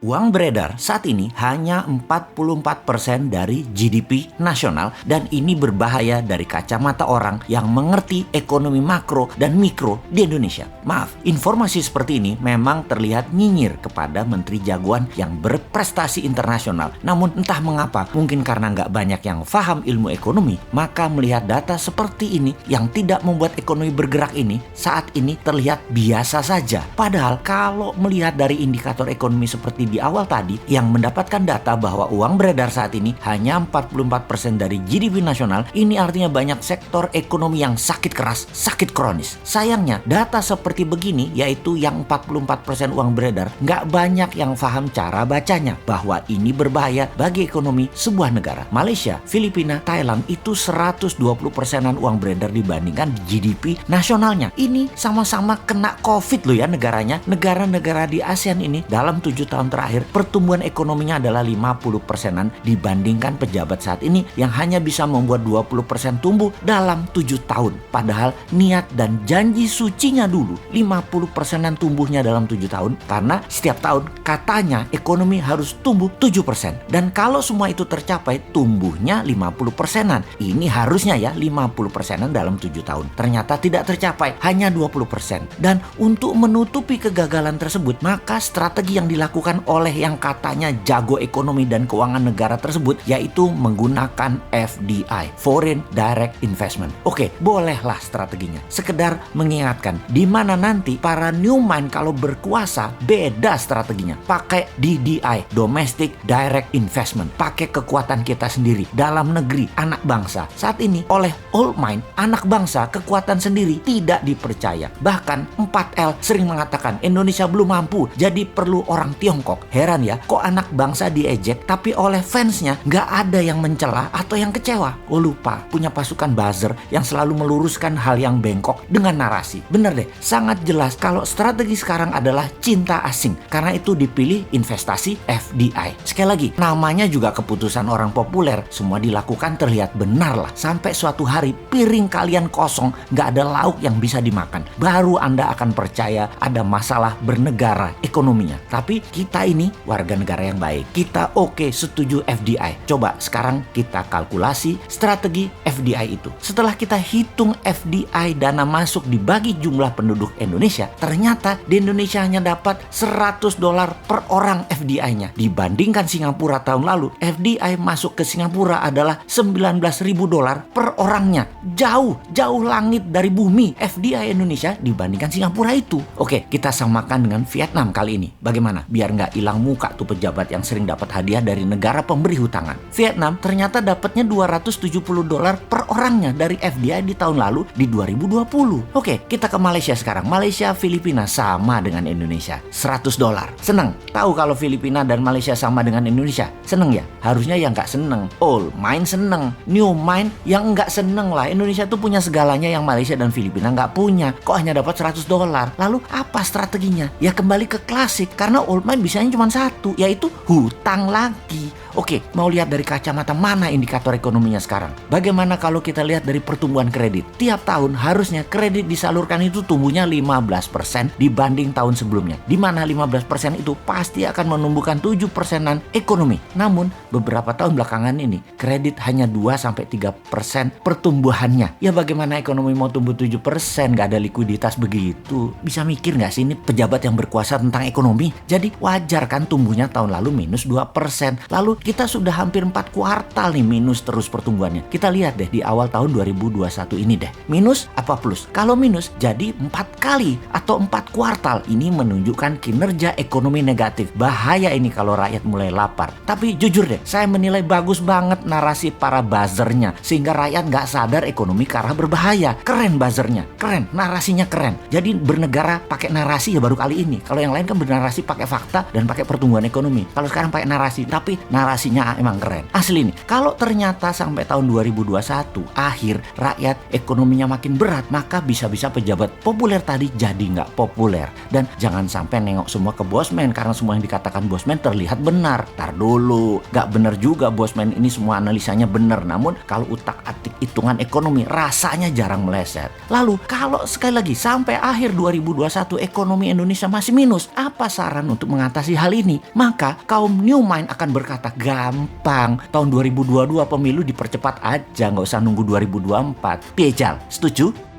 Uang beredar saat ini hanya 44% dari GDP nasional dan ini berbahaya dari kacamata orang yang mengerti ekonomi makro dan mikro di Indonesia. Maaf, informasi seperti ini memang terlihat nyinyir kepada menteri jagoan yang berprestasi internasional. Namun entah mengapa, mungkin karena nggak banyak yang paham ilmu ekonomi, maka melihat data seperti ini yang tidak membuat ekonomi bergerak ini saat ini terlihat biasa saja. Padahal kalau melihat dari indikator ekonomi seperti di awal tadi yang mendapatkan data bahwa uang beredar saat ini hanya 44% dari GDP nasional, ini artinya banyak sektor ekonomi yang sakit keras, sakit kronis. Sayangnya data seperti begini, yaitu yang 44% uang beredar, nggak banyak yang paham cara bacanya bahwa ini berbahaya bagi ekonomi sebuah negara. Malaysia, Filipina, Thailand itu 120%-an uang beredar dibandingkan GDP nasionalnya. Ini sama-sama kena COVID loh ya negaranya. Negara-negara di ASEAN ini dalam 7 tahun terakhir pertumbuhan ekonominya adalah 50%-an dibandingkan pejabat saat ini yang hanya bisa membuat 20% tumbuh dalam 7 tahun. Padahal niat dan janji sucinya dulu 50%-an tumbuhnya dalam 7 tahun karena setiap tahun katanya ekonomi harus tumbuh 7%. Dan kalau semua itu tercapai tumbuhnya 50%-an. Ini harusnya ya 50%-an dalam 7 tahun. Ternyata tidak tercapai, hanya 20%. Dan untuk menutupi kegagalan tersebut, maka strategi yang dilakukan oleh yang katanya jago ekonomi dan keuangan negara tersebut yaitu menggunakan FDI, Foreign Direct Investment. Oke, bolehlah strateginya. Sekedar mengingatkan di mana nanti para new mind kalau berkuasa beda strateginya. Pakai DDI, Domestic Direct Investment. Pakai kekuatan kita sendiri dalam negeri, anak bangsa. Saat ini oleh old mind, anak bangsa kekuatan sendiri tidak dipercaya. Bahkan 4L sering mengatakan Indonesia belum mampu, jadi perlu orang Tiongkok. Heran ya, kok anak bangsa diejek tapi oleh fansnya nggak ada yang mencela atau yang kecewa. Oh lupa, punya pasukan buzzer yang selalu meluruskan hal yang bengkok dengan narasi. Bener deh, sangat jelas kalau strategi sekarang adalah cinta asing. Karena itu dipilih investasi FDI. Sekali lagi, namanya juga keputusan orang populer. Semua dilakukan terlihat benar lah. Sampai suatu hari piring kalian kosong, nggak ada lauk yang bisa dimakan. Baru Anda akan percaya ada masalah bernegara ekonominya. Tapi kita ini warga negara yang baik. Kita setuju FDI. Coba sekarang kita kalkulasi strategi FDI itu. Setelah kita hitung FDI dana masuk dibagi jumlah penduduk Indonesia, ternyata di Indonesia hanya dapat $100 per orang FDI-nya. Dibandingkan Singapura tahun lalu, FDI masuk ke Singapura adalah $19.000 per orangnya. Jauh langit dari bumi FDI Indonesia dibandingkan Singapura itu. Oke, kita samakan dengan Vietnam kali ini. Bagaimana? Biar nggak hilang muka tuh pejabat yang sering dapat hadiah dari negara pemberi hutangan. Vietnam ternyata dapatnya $270 per orangnya dari FDI di tahun lalu di 2020. Oke, kita ke Malaysia sekarang. Malaysia, Filipina sama dengan Indonesia, $100. Seneng? Tahu kalau Filipina dan Malaysia sama dengan Indonesia? Seneng ya? Harusnya yang nggak seneng. Old mind seneng, new mind yang nggak seneng lah. Indonesia tuh punya segalanya yang Malaysia dan Filipina nggak punya. Kok hanya dapat $100? Lalu apa strateginya? Ya kembali ke klasik, karena old mind bisanya cuma satu, yaitu hutang lagi. Oke, mau lihat dari kacamata mana indikator ekonominya sekarang? Bagaimana kalau kita lihat dari pertumbuhan kredit? Tiap tahun harusnya kredit disalurkan itu tumbuhnya 15% dibanding tahun sebelumnya. Di mana 15% itu pasti akan menumbuhkan 7%-an ekonomi. Namun, beberapa tahun belakangan ini, kredit hanya 2-3% pertumbuhannya. Ya bagaimana ekonomi mau tumbuh 7%? Gak ada likuiditas begitu. Bisa mikir gak sih ini pejabat yang berkuasa tentang ekonomi? Jadi wajar kan tumbuhnya tahun lalu minus 2%. Lalu kita sudah hampir 4 kuartal nih minus terus pertumbuhannya. Kita lihat deh di awal tahun 2021 ini deh. Minus apa plus? Kalau minus jadi 4 kali atau 4 kuartal. Ini menunjukkan kinerja ekonomi negatif. Bahaya ini kalau rakyat mulai lapar. Tapi jujur deh, saya menilai bagus banget narasi para buzzernya. Sehingga rakyat gak sadar ekonomi ke arah berbahaya. Keren buzzernya, keren, narasinya keren. Jadi bernegara pakai narasi ya baru kali ini. Kalau yang lain kan bernarasi pakai fakta dan pakai pertumbuhan ekonomi. Kalau sekarang pakai narasi, tapi narasi narasinya emang keren. Asli nih, kalau ternyata sampai tahun 2021 akhir rakyat ekonominya makin berat, maka bisa-bisa pejabat populer tadi jadi nggak populer. Dan jangan sampai nengok semua ke Bosman karena semua yang dikatakan Bosman terlihat benar. Tar dulu, nggak benar juga Bosman ini semua analisanya benar. Namun kalau utak-atik hitungan ekonomi rasanya jarang meleset. Lalu kalau sekali lagi sampai akhir 2021 ekonomi Indonesia masih minus, apa saran untuk mengatasi hal ini? Maka kaum New Mind akan berkata gampang, tahun 2022 pemilu dipercepat aja, nggak usah nunggu 2024. Piejal, setuju?